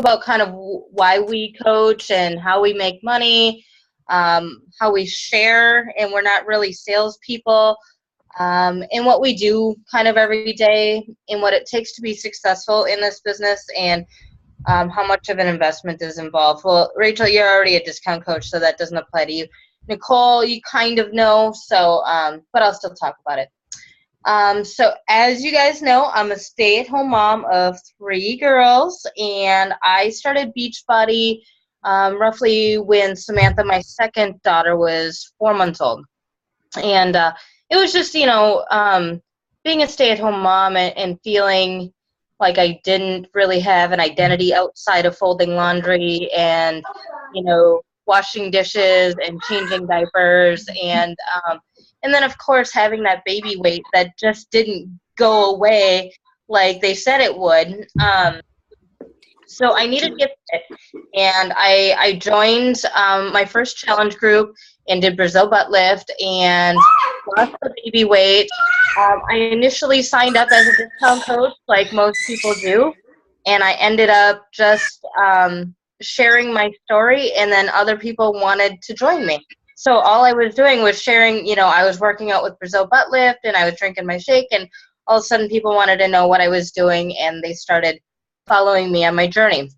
about kind of why we coach and how we make money, how we share, and we're not really salespeople, and what we do kind of every day, and what it takes to be successful in this business, and how much of an investment is involved. Well, Rachel, you're already a discount coach, so that doesn't apply to you. Nicole, you kind of know, so but I'll still talk about it. So as you guys know, I'm a stay-at-home mom of 3 girls, and I started Beachbody roughly when Samantha, my second daughter, was 4 months old. And it was just, being a stay-at-home mom and feeling like I didn't really have an identity outside of folding laundry and, washing dishes and changing diapers, and then, of course, having that baby weight that just didn't go away like they said it would. So I needed to get fit, and I joined my first challenge group and did Brazil butt lift and lost the baby weight. I initially signed up as a discount coach, like most people do, and I ended up just sharing my story, and then other people wanted to join me. So all I was doing was sharing, I was working out with Brazil butt lift, and I was drinking my shake, and all of a sudden people wanted to know what I was doing, and they started following me on my journey.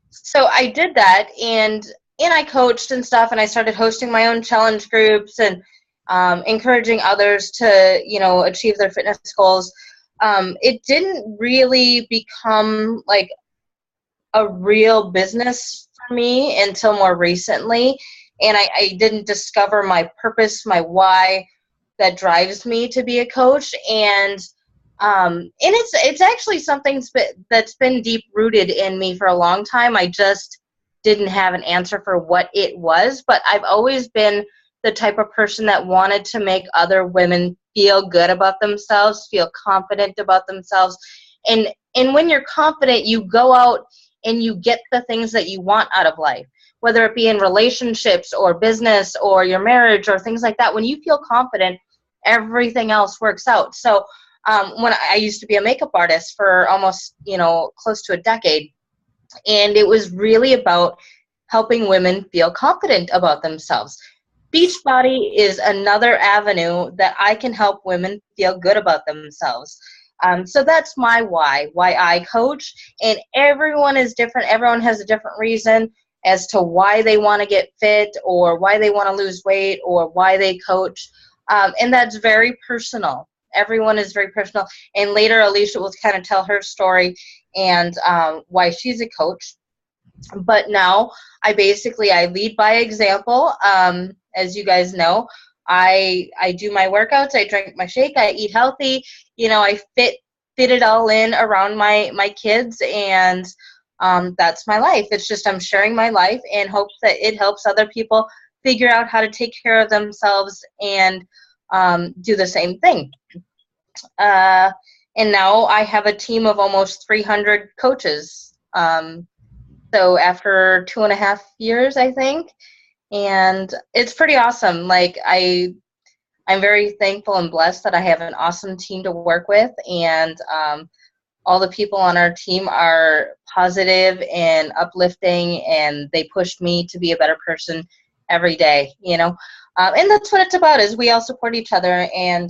So I did that, and I coached and stuff, and I started hosting my own challenge groups and encouraging others to, achieve their fitness goals. It didn't really become like a real business for me until more recently, and I didn't discover my purpose, my why that drives me to be a coach, and it's actually something that's been deep rooted in me for a long time. I just didn't have an answer for what it was, but I've always been the type of person that wanted to make other women feel good about themselves, feel confident about themselves. And when you're confident, you go out and you get the things that you want out of life, whether it be in relationships or business or your marriage or things like that. When you feel confident, everything else works out. So when I used to be a makeup artist for almost, close to a decade, and it was really about helping women feel confident about themselves. Beachbody is another avenue that I can help women feel good about themselves. So that's my why I coach, and everyone is different. Everyone has a different reason as to why they want to get fit or why they want to lose weight or why they coach, and that's very personal. Everyone is very personal, and later Alicia will kind of tell her story and why she's a coach. But now I lead by example. As you guys know, I do my workouts, I drink my shake, I eat healthy. I fit it all in around my kids, and that's my life. It's just I'm sharing my life in hopes that it helps other people figure out how to take care of themselves and do the same thing. And now I have a team of almost 300 coaches. So after 2.5 years, I think, and it's pretty awesome. Like I'm very thankful and blessed that I have an awesome team to work with, and all the people on our team are positive and uplifting, and they push me to be a better person every day. And that's what it's about. Is we all support each other and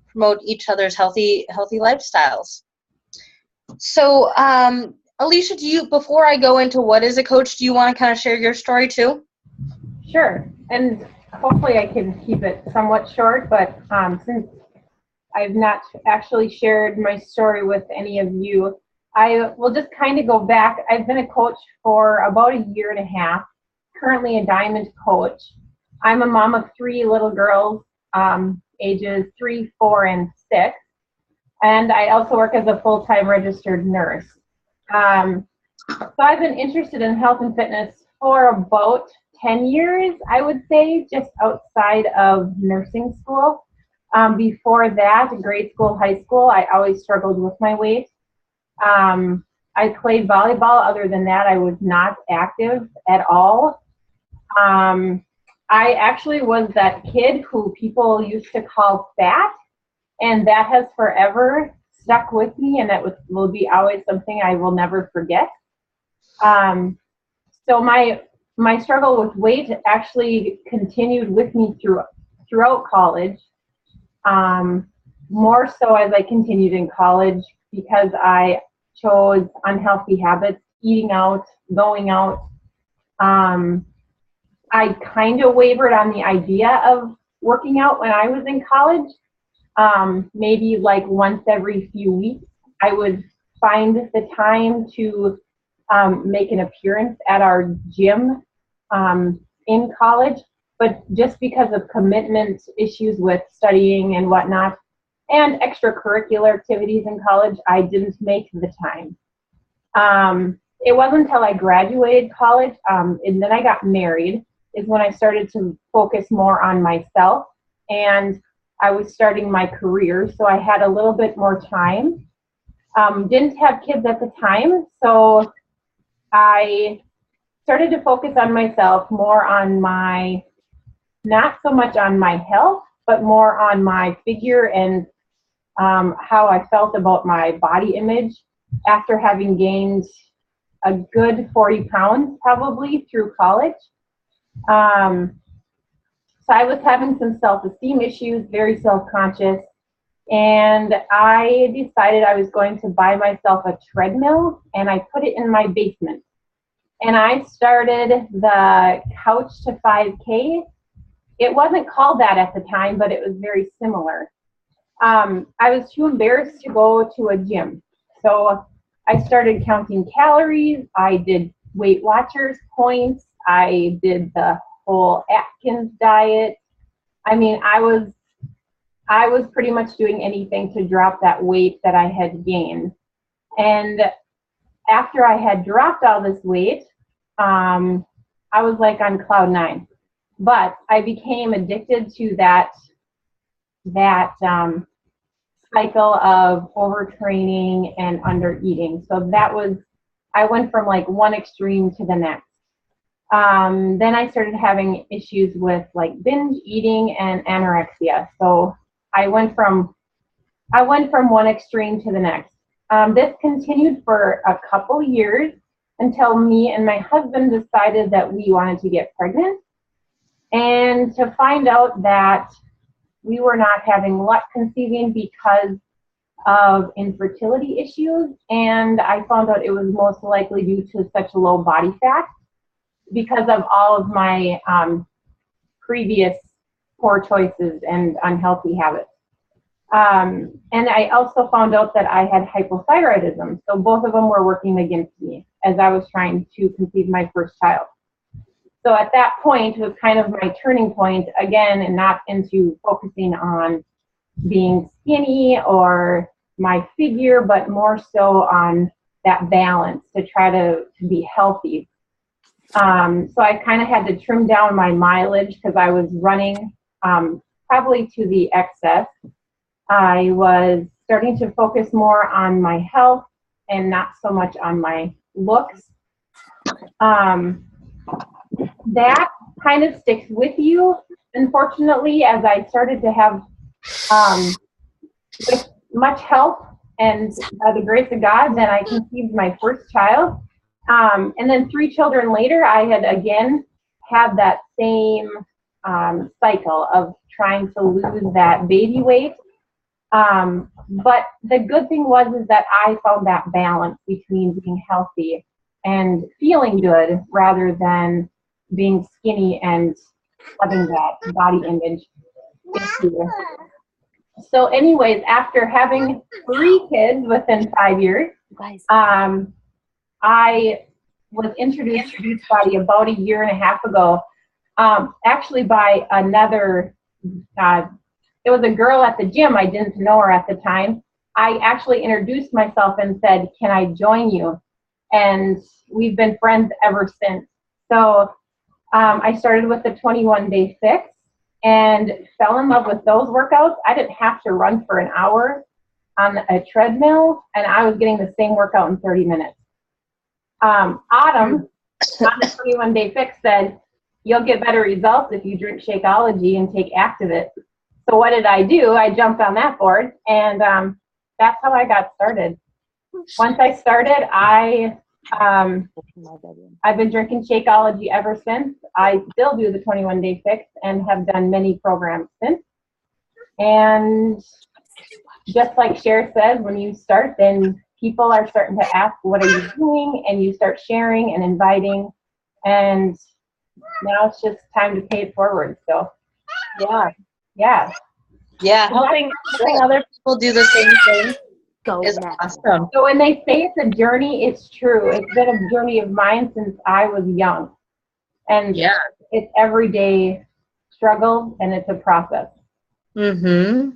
promote each other's healthy lifestyles. So, Alicia, before I go into what is a coach, do you want to kind of share your story too? Sure, and hopefully I can keep it somewhat short, but since I've not actually shared my story with any of you, I will just kind of go back. I've been a coach for about 1.5 years, currently a diamond coach. I'm a mom of 3 little girls, ages 3, 4, and 6, and I also work as a full-time registered nurse. So I've been interested in health and fitness for about 10 years, I would say, just outside of nursing school. Before that, grade school, high school, I always struggled with my weight. I played volleyball. Other than that, I was not active at all. I actually was that kid who people used to call fat, and that has forever stuck with me, and that will be always something I will never forget. So my struggle with weight actually continued with me throughout college. More so as I continued in college, because I chose unhealthy habits, eating out, going out. I kind of wavered on the idea of working out when I was in college. Maybe like once every few weeks, I would find the time to make an appearance at our gym in college. But just because of commitment issues with studying and whatnot, and extracurricular activities in college, I didn't make the time. It wasn't until I graduated college and then I got married is when I started to focus more on myself, and I was starting my career, so I had a little bit more time. Didn't have kids at the time, so I started to focus on myself, more on not so much on my health, but more on my figure and how I felt about my body image after having gained a good 40 pounds probably through college. So I was having some self-esteem issues, very self-conscious, and I decided I was going to buy myself a treadmill, and I put it in my basement. And I started the Couch to 5K. It wasn't called that at the time, but it was very similar. I was too embarrassed to go to a gym. So I started counting calories. I did Weight Watchers points. I did the whole Atkins diet. I mean, I was pretty much doing anything to drop that weight that I had gained. And after I had dropped all this weight, I was like on cloud nine. But I became addicted to that cycle of overtraining and undereating. So I went from like one extreme to the next. Then I started having issues with like binge eating and anorexia. So I went from one extreme to the next. This continued for a couple years until me and my husband decided that we wanted to get pregnant, and to find out that we were not having luck conceiving because of infertility issues. And I found out it was most likely due to such low body fat because of all of my previous poor choices and unhealthy habits. And I also found out that I had hypothyroidism. So both of them were working against me as I was trying to conceive my first child. So at that point was kind of my turning point again, and not into focusing on being skinny or my figure, but more so on that balance to try to be healthy. So I kind of had to trim down my mileage because I was running probably to the excess. I was starting to focus more on my health and not so much on my looks. That kind of sticks with you, unfortunately, as I started to have with much help and by the grace of God, then I conceived my first child. And then 3 children later, I had again had that same cycle of trying to lose that baby weight. But the good thing is that I found that balance between being healthy and feeling good rather than being skinny and having that body image issue. So anyways, after having 3 kids within 5 years, I was introduced to Beachbody about a year and a half ago, actually by another, it was a girl at the gym. I didn't know her at the time. I actually introduced myself and said, "Can I join you?" And we've been friends ever since. So I started with the 21-day fix and fell in love with those workouts. I didn't have to run for an hour on a treadmill, and I was getting the same workout in 30 minutes. Autumn on the 21-day fix said, "You'll get better results if you drink Shakeology and take Activit." So what did I do? I jumped on that board, and that's how I got started. Once I started, I've been drinking Shakeology ever since. I still do the 21-day fix and have done many programs since. And just like Cher said, when you start, then people are starting to ask, what are you doing? And you start sharing and inviting. And now it's just time to pay it forward. So, yeah. Helping other people do the same thing is awesome. So when they say it's a journey, it's true. It's been a journey of mine since I was young. And it's everyday struggle, and it's a process. Mm-hmm.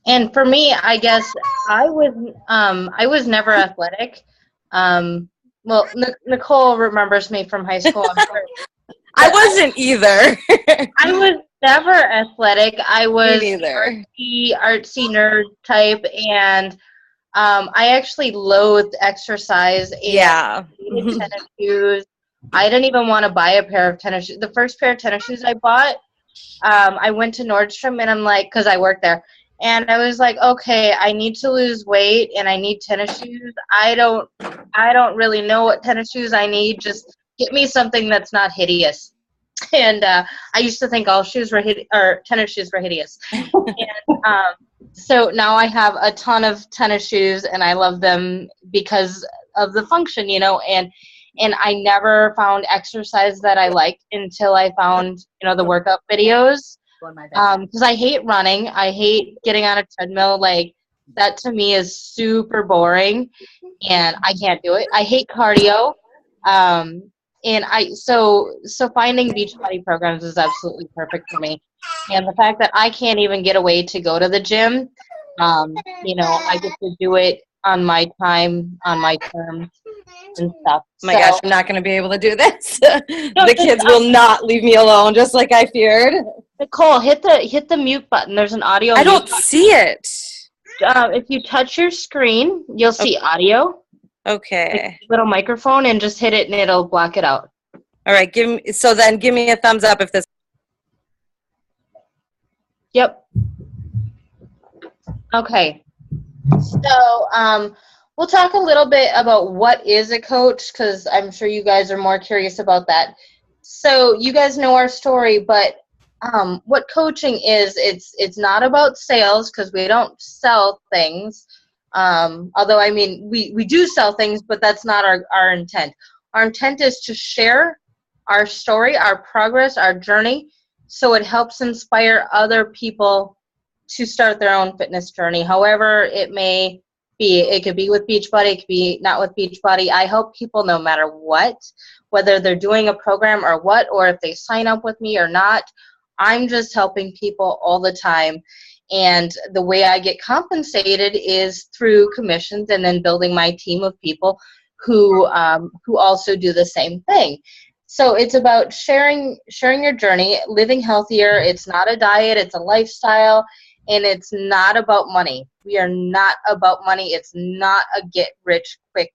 And for me, I guess I was never athletic. Well, Nicole remembers me from high school. I wasn't either. I was never athletic. I was neither. Artsy nerd type, and I actually loathed exercise. And hated tennis shoes. I didn't even want to buy a pair of tennis shoes. The first pair of tennis shoes I bought, I went to Nordstrom, and I'm like, because I worked there, and I was like, okay, I need to lose weight, and I need tennis shoes. I don't really know what tennis shoes I need. Just get me something that's not hideous. And I used to think all shoes were tennis shoes were hideous. And so now I have a ton of tennis shoes, and I love them because of the function, and I never found exercise that I liked until I found, the workout videos. Because I hate running. I hate getting on a treadmill. Like, that to me is super boring, and I can't do it. I hate cardio. And so finding Beachbody programs is absolutely perfect for me. And the fact that I can't even get away to go to the gym, I get to do it on my time, on my terms and stuff. Oh my gosh, I'm not going to be able to do this. The kids will not leave me alone, just like I feared. Nicole, hit the mute button. There's an audio. I don't see it. If you touch your screen, you'll see audio. Okay. Little microphone, and just hit it, and it'll block it out. All right. Give me a thumbs up if this. Yep. Okay. So we'll talk a little bit about what is a coach, because I'm sure you guys are more curious about that. So you guys know our story, but what coaching is, it's not about sales, because we don't sell things. Although, I mean, we do sell things, but that's not our intent. Our intent is to share our story, our progress, our journey, so it helps inspire other people to start their own fitness journey, however it may be. It could be with Beachbody, it could be not with Beachbody. I help people no matter what, whether they're doing a program or what, or if they sign up with me or not. I'm just helping people all the time. And the way I get compensated is through commissions, and then building my team of people who also do the same thing. So it's about sharing your journey, living healthier. It's not a diet, it's a lifestyle, and it's not about money. We are not about money. It's not a get rich quick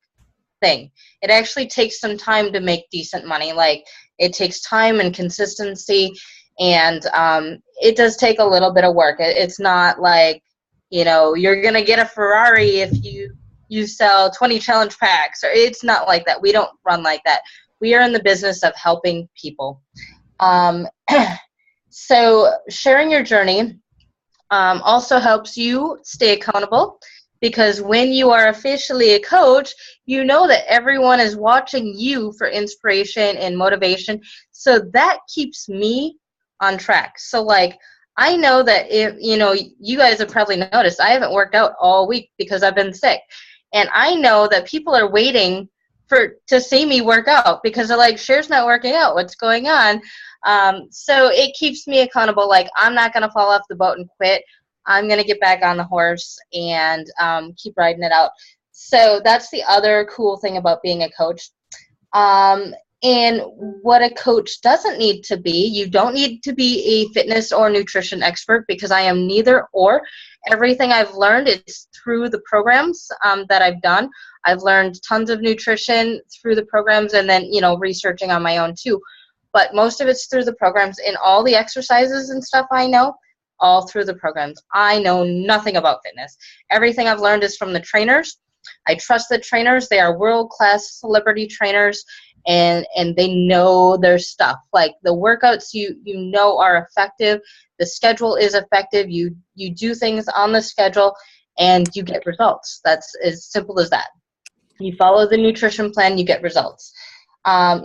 thing. It actually takes some time to make decent money. Like, it takes time and consistency. And it does take a little bit of work. It's not like, you're going to get a Ferrari if you sell 20 challenge packs. Or it's not like that. We don't run like that. We are in the business of helping people. So sharing your journey also helps you stay accountable, because when you are officially a coach, you know that everyone is watching you for inspiration and motivation. So that keeps me on track. So, like, I know that if, you guys have probably noticed, I haven't worked out all week because I've been sick. And I know that people are waiting to see me work out, because they're like, Cher's not working out. What's going on? So it keeps me accountable. Like, I'm not going to fall off the boat and quit. I'm going to get back on the horse and keep riding it out. So that's the other cool thing about being a coach. And what a coach doesn't need to be, you don't need to be a fitness or nutrition expert, because I am neither or. Everything I've learned is through the programs that I've done. I've learned tons of nutrition through the programs, and then, researching on my own too. But most of it's through the programs, and all the exercises and stuff I know, all through the programs. I know nothing about fitness. Everything I've learned is from the trainers. I trust the trainers. They are world-class celebrity trainers, and they know their stuff. Like the workouts you know are effective. The schedule is effective. You do things on the schedule, and you get results. That's as simple as that. You follow the nutrition plan, you get results.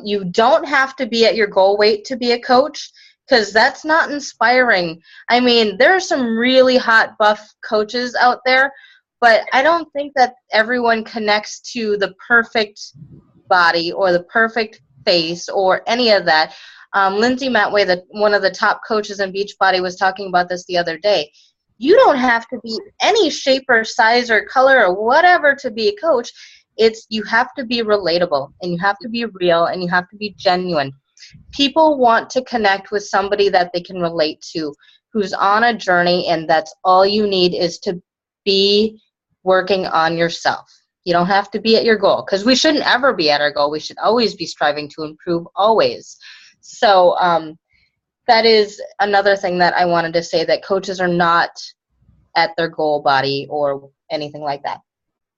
You don't have to be at your goal weight to be a coach, because that's not inspiring. I mean, there are some really hot, buff coaches out there, but I don't think that everyone connects to the perfect body or the perfect face or any of that. Lindsay Matway, one of the top coaches in Beachbody, was talking about this the other day. You don't have to be any shape or size or color or whatever to be a coach. You have to be relatable, and you have to be real, and you have to be genuine. People want to connect with somebody that they can relate to, who's on a journey, and that's all you need is to be working on yourself. You don't have to be at your goal, because we shouldn't ever be at our goal. We should always be striving to improve, always. So that is another thing that I wanted to say, that coaches are not at their goal body or anything like that.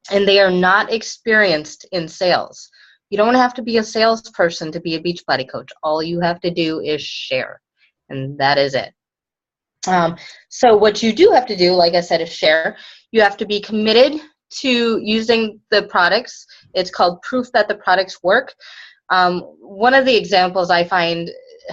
And they are not experienced in sales. You don't have to be a salesperson to be a Beachbody coach. All you have to do is share, and that is it. So what you do have to do, like I said, is share. You have to be committed to using the products. It's called proof that the products work. One of the examples I find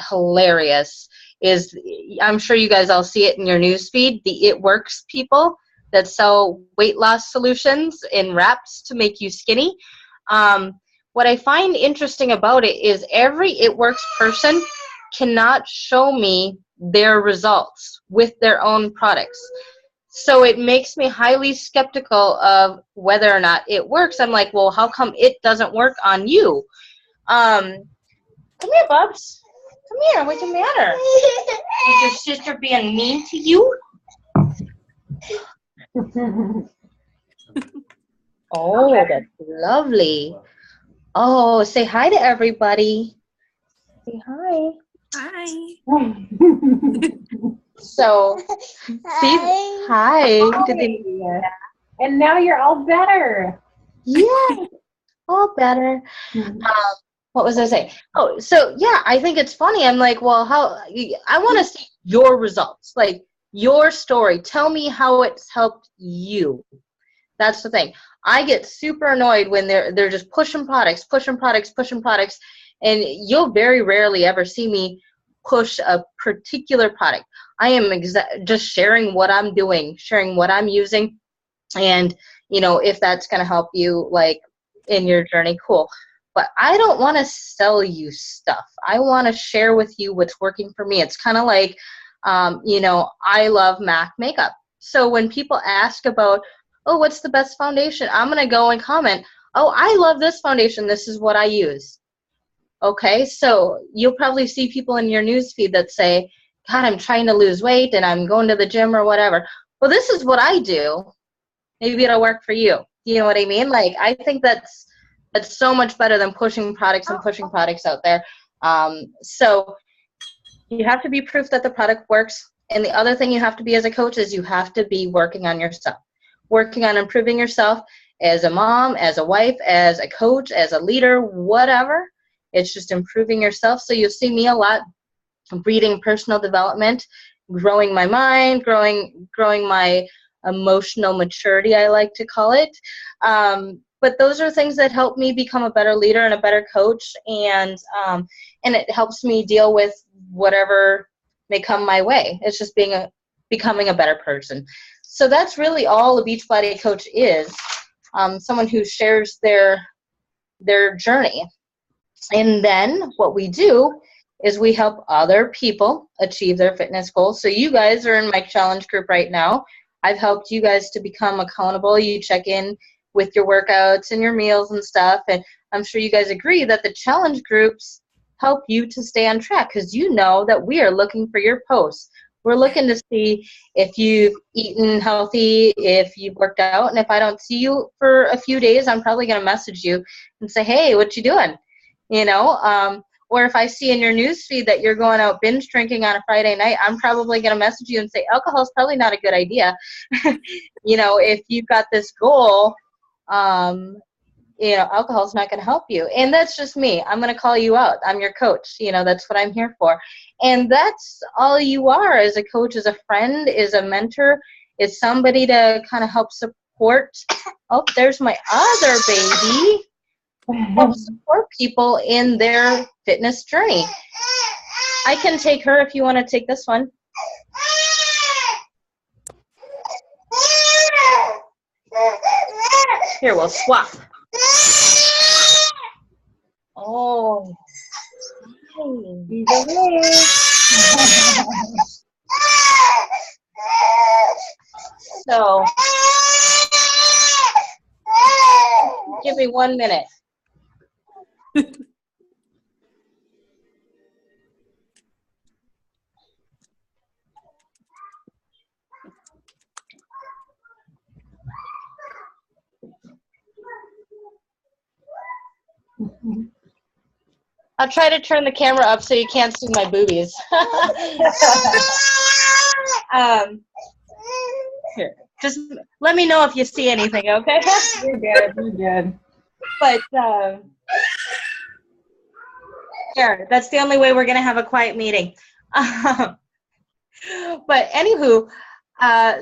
hilarious is, I'm sure you guys all see it in your news feed, the It Works people that sell weight loss solutions in wraps to make you skinny. What I find interesting about it is every It Works person cannot show me their results with their own products. So it makes me highly skeptical of whether or not it works. I'm like, well, how come it doesn't work on you? Come here, Bubs. Come here. What's the matter? Is your sister being mean to you? Oh, that's lovely. Oh, say hi to everybody. Say hi. Hi. So, see, hi. And now you're all better. Yeah, all better. What was I saying? Oh, so yeah, I think it's funny. I'm like, well, I want to see your results, like your story. Tell me how it's helped you. That's the thing. I get super annoyed when they're just pushing products, and you'll very rarely ever see me push a particular product. I am just sharing what I'm doing, sharing what I'm using, and if that's going to help you, like, in your journey, cool. But I don't want to sell you stuff. I want to share with you what's working for me. It's kind of like, I love MAC makeup. So when people ask about, oh, what's the best foundation? I'm going to go and comment, oh, I love this foundation. This is what I use. Okay, so you'll probably see people in your newsfeed that say, God, I'm trying to lose weight and I'm going to the gym or whatever. Well, this is what I do. Maybe it'll work for you. You know what I mean? Like, I think that's so much better than pushing products out there. So you have to be proof that the product works. And the other thing you have to be as a coach is you have to be working on yourself, working on improving yourself as a mom, as a wife, as a coach, as a leader, whatever. It's just improving yourself. So you'll see me a lot reading personal development, growing my mind, growing my emotional maturity, I like to call it. But those are things that help me become a better leader and a better coach, and it helps me deal with whatever may come my way. It's just becoming a better person. So that's really all a Beachbody coach is, someone who shares their journey. And then what we do is we help other people achieve their fitness goals. So you guys are in my challenge group right now. I've helped you guys to become accountable. You check in with your workouts and your meals and stuff. And I'm sure you guys agree that the challenge groups help you to stay on track, because you know that we are looking for your posts. We're looking to see if you've eaten healthy, if you've worked out. And if I don't see you for a few days, I'm probably going to message you and say, hey, what you doing? Or if I see in your newsfeed that you're going out binge drinking on a Friday night, I'm probably going to message you and say, alcohol is probably not a good idea. If you've got this goal, alcohol is not going to help you. And that's just me. I'm going to call you out. I'm your coach. That's what I'm here for. And that's all you are as a coach, as a friend, as a mentor, is somebody to kind of help support. Oh, there's my other baby. Help support people in their fitness journey. I can take her if you want to take this one. Here, we'll swap. Oh. So, give me 1 minute. I'll try to turn the camera up so you can't see my boobies. Here, just let me know if you see anything, okay? You're good. You're good. But here, that's the only way we're gonna have a quiet meeting. But anywho,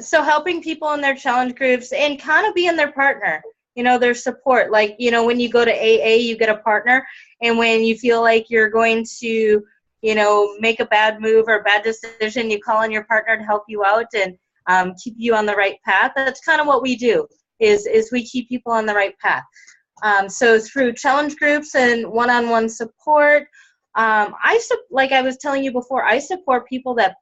so helping people in their challenge groups and kind of being their partner. Their support. Like, when you go to AA, you get a partner. And when you feel like you're going to, make a bad move or a bad decision, you call on your partner to help you out and keep you on the right path. That's kind of what we do, is we keep people on the right path. So through challenge groups and one-on-one support, like I was telling you before, I support people that,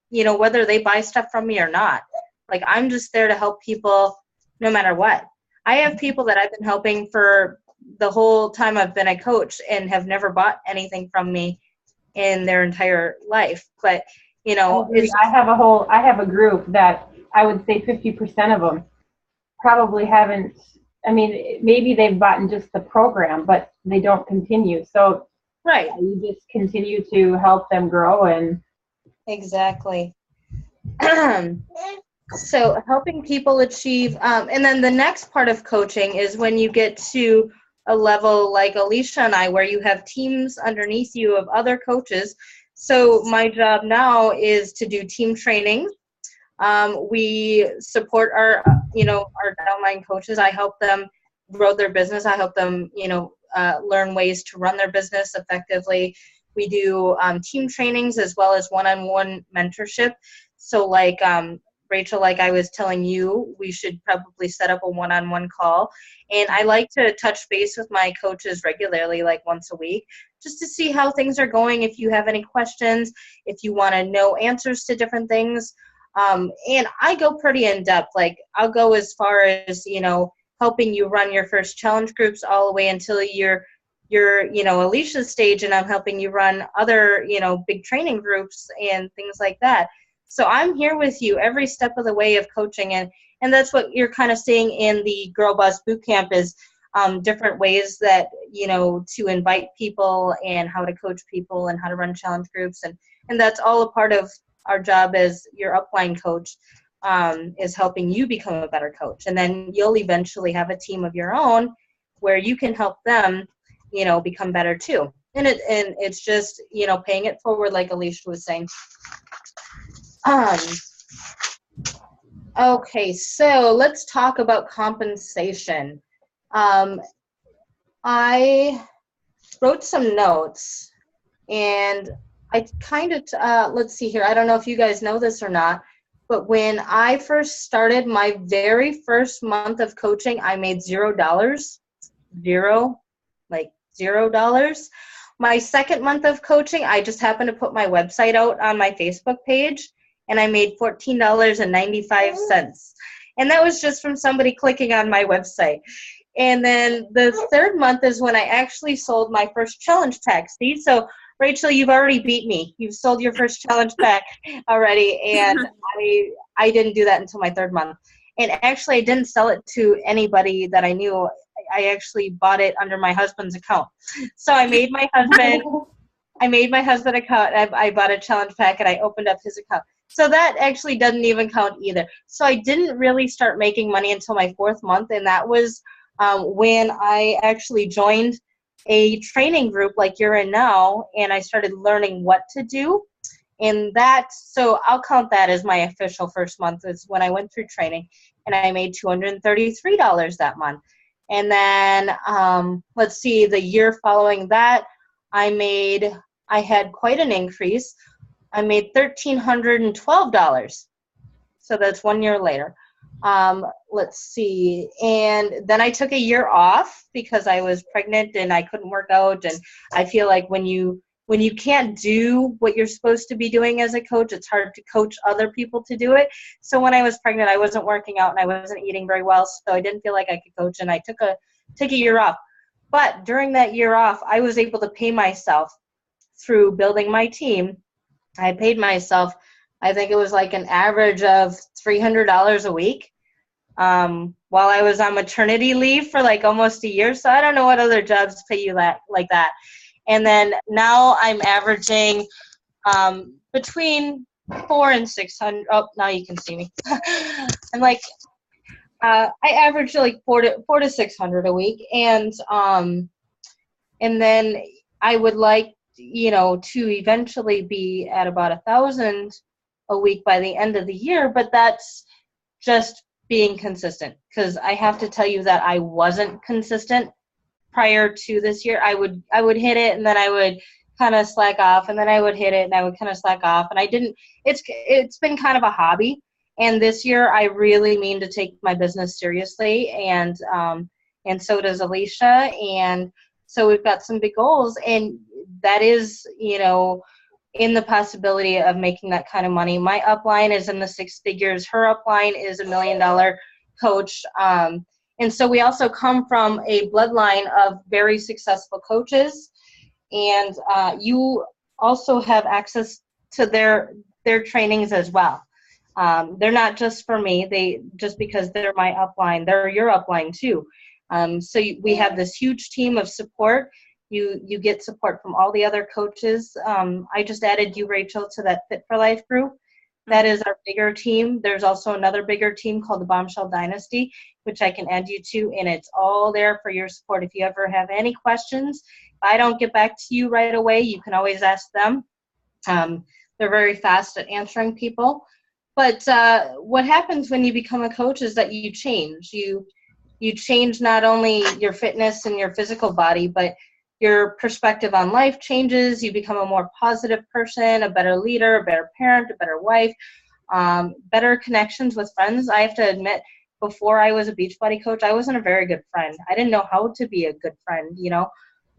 whether they buy stuff from me or not. Like, I'm just there to help people no matter what. I have people that I've been helping for the whole time I've been a coach and have never bought anything from me in their entire life. But, I have a group that I would say 50% of them probably haven't, maybe they've bought just the program, but they don't continue. So right, you just continue to help them grow. And exactly. So helping people achieve, and then the next part of coaching is when you get to a level like Alicia and I, where you have teams underneath you of other coaches. So my job now is to do team training. We support our downline coaches. I help them grow their business. I help them, learn ways to run their business effectively. We do team trainings as well as one-on-one mentorship. So like, Rachel, like I was telling you, we should probably set up a one-on-one call. And I like to touch base with my coaches regularly, like once a week, just to see how things are going, if you have any questions, if you want to know answers to different things. And I go pretty in-depth. Like, I'll go as far as, helping you run your first challenge groups all the way until you're Alicia's stage, and I'm helping you run other, big training groups and things like that. So I'm here with you every step of the way of coaching, and that's what you're kind of seeing in the Girl Boss Bootcamp is different ways that, to invite people and how to coach people and how to run challenge groups. And that's all a part of our job as your upline coach, is helping you become a better coach. And then you'll eventually have a team of your own where you can help them, become better too. And it's just, paying it forward, like Alicia was saying. Okay, so let's talk about compensation. I wrote some notes, and I kind of, let's see here. I don't know if you guys know this or not, but when I first started my very first month of coaching, I made $0. $0. My second month of coaching, I just happened to put my website out on my Facebook page, and I made $14.95. And that was just from somebody clicking on my website. And then the third month is when I actually sold my first challenge pack. See, so Rachel, you've already beat me. You've sold your first challenge pack already, and I didn't do that until my third month. And actually, I didn't sell it to anybody that I knew. I actually bought it under my husband's account. So I made my husband I made my husband account. I bought a challenge pack and I opened up his account. So that actually doesn't even count either. So I didn't really start making money until my 4th month, and that was when I actually joined a training group like you're in now, and I started learning what to do. And that, so I'll count that as my official first month, is when I went through training, and I made $233 that month. And then let's see, the year following that, I had quite an increase. I made $1,312. So that's 1 year later. Let's see. And then I took a year off because I was pregnant and I couldn't work out. And I feel like when you can't do what you're supposed to be doing as a coach, it's hard to coach other people to do it. So when I was pregnant, I wasn't working out and I wasn't eating very well. So I didn't feel like I could coach, and I took a year off. But during that year off, I was able to pay myself through building my team. I paid myself, I think it was like an average of $300 a week while I was on maternity leave for like almost a year. So I don't know what other jobs pay you like that. And then now I'm averaging between 400 and 600. Oh, now you can see me. I'm like, I average like 400 to 600 a week, and then I would like, to eventually be at about 1,000 a week by the end of the year, but that's just being consistent, because I have to tell you that I wasn't consistent prior to this year. I would hit it, and then I would kind of slack off, and then I would hit it, and I would kind of slack off, and I didn't. It's been kind of a hobby, and this year I really mean to take my business seriously, and so does Alicia, and so we've got some big goals, and that is, in the possibility of making that kind of money. My upline is in the 6 figures. Her upline is $1 million coach. And so we also come from a bloodline of very successful coaches. And you also have access to their trainings as well. They're not just for me. Just because they're my upline, they're your upline too. So we have this huge team of support. You get support from all the other coaches. I just added you, Rachel, to that Fit for Life group. That is our bigger team. There's also another bigger team called the Bombshell Dynasty, which I can add you to, and it's all there for your support. If you ever have any questions, if I don't get back to you right away, you can always ask them. They're very fast at answering people. But what happens when you become a coach is that you change. You change not only your fitness and your physical body, but your perspective on life changes. You become a more positive person, a better leader, a better parent, a better wife, better connections with friends. I have to admit, before I was a Beachbody coach, I wasn't a very good friend. I didn't know how to be a good friend,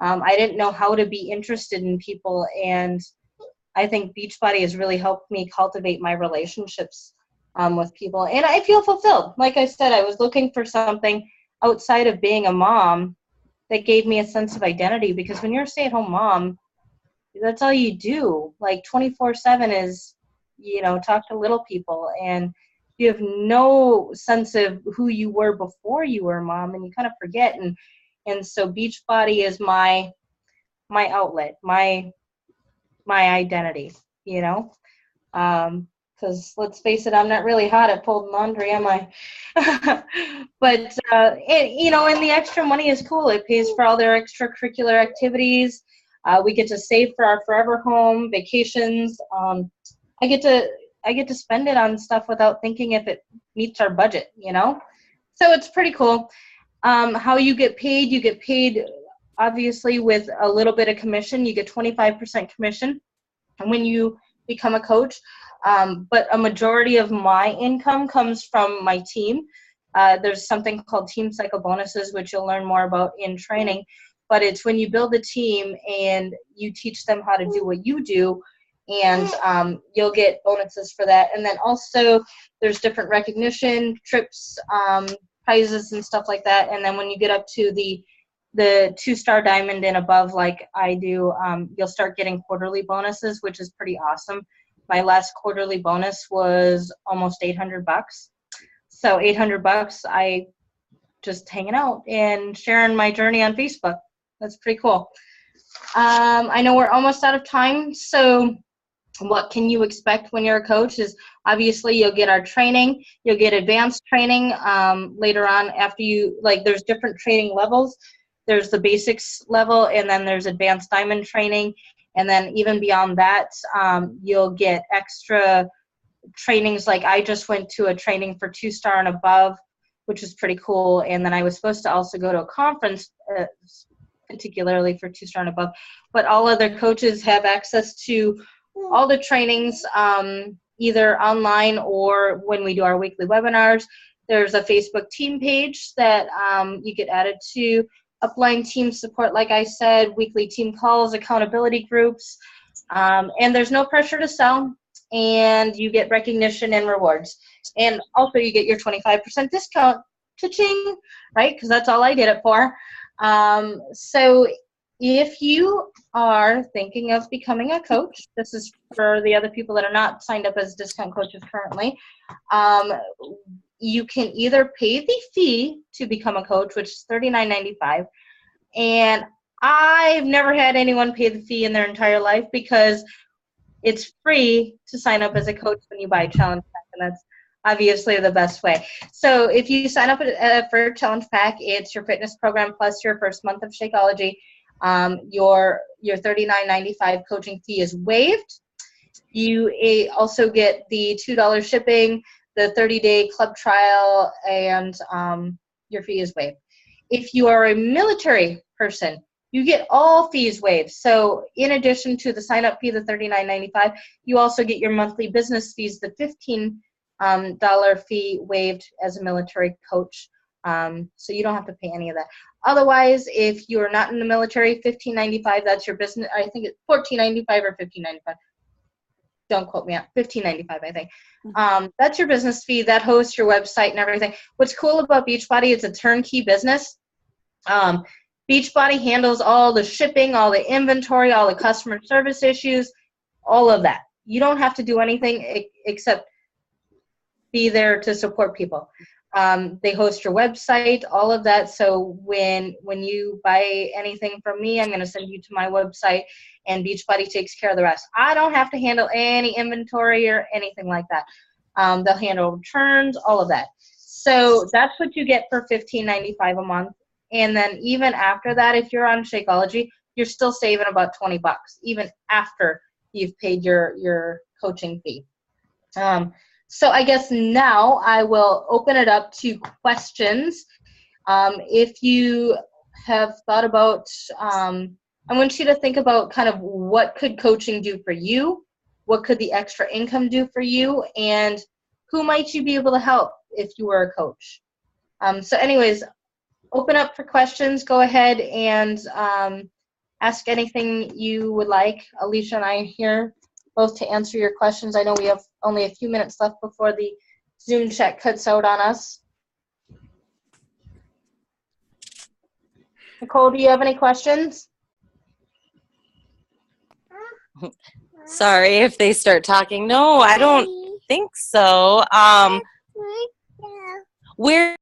I didn't know how to be interested in people, and I think Beachbody has really helped me cultivate my relationships with people, and I feel fulfilled. Like I said, I was looking for something outside of being a mom that gave me a sense of identity, because when you're a stay-at-home mom, that's all you do. Like 24/7 is, talk to little people, and you have no sense of who you were before you were a mom, and you kind of forget. And so Beachbody is my outlet, my identity, because let's face it, I'm not really hot at folding laundry, am I? But, and the extra money is cool. It pays for all their extracurricular activities. We get to save for our forever home, vacations. I get to spend it on stuff without thinking if it meets our budget, So it's pretty cool. How you get paid obviously with a little bit of commission. You get 25% commission when you become a coach. But a majority of my income comes from my team. There's something called team cycle bonuses, which you'll learn more about in training. But it's when you build a team and you teach them how to do what you do, and you'll get bonuses for that. And then also there's different recognition, trips, prizes and stuff like that. And then when you get up to the 2-star diamond and above, like I do, you'll start getting quarterly bonuses, which is pretty awesome. My last quarterly bonus was almost $800. So $800, I just hanging out and sharing my journey on Facebook. That's pretty cool. I know we're almost out of time, so what can you expect when you're a coach is obviously you'll get our training, you'll get advanced training later on after you, like there's different training levels. There's the basics level, and then there's advanced diamond training, and then even beyond that, you'll get extra trainings. Like I just went to a training for 2-star and above, which is pretty cool, and then I was supposed to also go to a conference particularly for 2-star and above, but all other coaches have access to all the trainings either online or when we do our weekly webinars. There's a Facebook team page that you get added to, upline team support, like I said, weekly team calls, accountability groups, and there's no pressure to sell, and you get recognition and rewards. And also you get your 25% discount, cha-ching, right? Because that's all I did it for. So if you are thinking of becoming a coach, this is for the other people that are not signed up as discount coaches currently, you can either pay the fee to become a coach, which is $39.95, and I've never had anyone pay the fee in their entire life because it's free to sign up as a coach when you buy a challenge pack, and that's obviously the best way. So if you sign up for a challenge pack, it's your fitness program plus your first month of Shakeology. Your $39.95 coaching fee is waived. You also get the $2 shipping, the 30-day club trial, and your fee is waived. If you are a military person, you get all fees waived. So in addition to the sign-up fee, the $39.95, you also get your monthly business fees, the $15 fee waived as a military coach. So you don't have to pay any of that. Otherwise, if you're not in the military, $15.95, that's your business. I think it's $14.95 or $15.95. Don't quote me on $15.95, I think. That's your business fee. That hosts your website and everything. What's cool about Beachbody, it's a turnkey business. Beachbody handles all the shipping, all the inventory, all the customer service issues, all of that. You don't have to do anything except be there to support people. They host your website, all of that. So when you buy anything from me, I'm going to send you to my website, and Beachbody takes care of the rest. I don't have to handle any inventory or anything like that. They'll handle returns, all of that. So that's what you get for $15.95 a month. And then even after that, if you're on Shakeology, you're still saving about $20, even after you've paid your coaching fee. So I guess now I will open it up to questions. If you have thought about, I want you to think about kind of what could coaching do for you, what could the extra income do for you, and who might you be able to help if you were a coach. So anyways, open up for questions. Go ahead and ask anything you would like. Alicia and I are here both to answer your questions. I know we have only a few minutes left before the Zoom chat cuts out on us. Nicole, do you have any questions? Sorry if they start talking. No, I don't think so. Where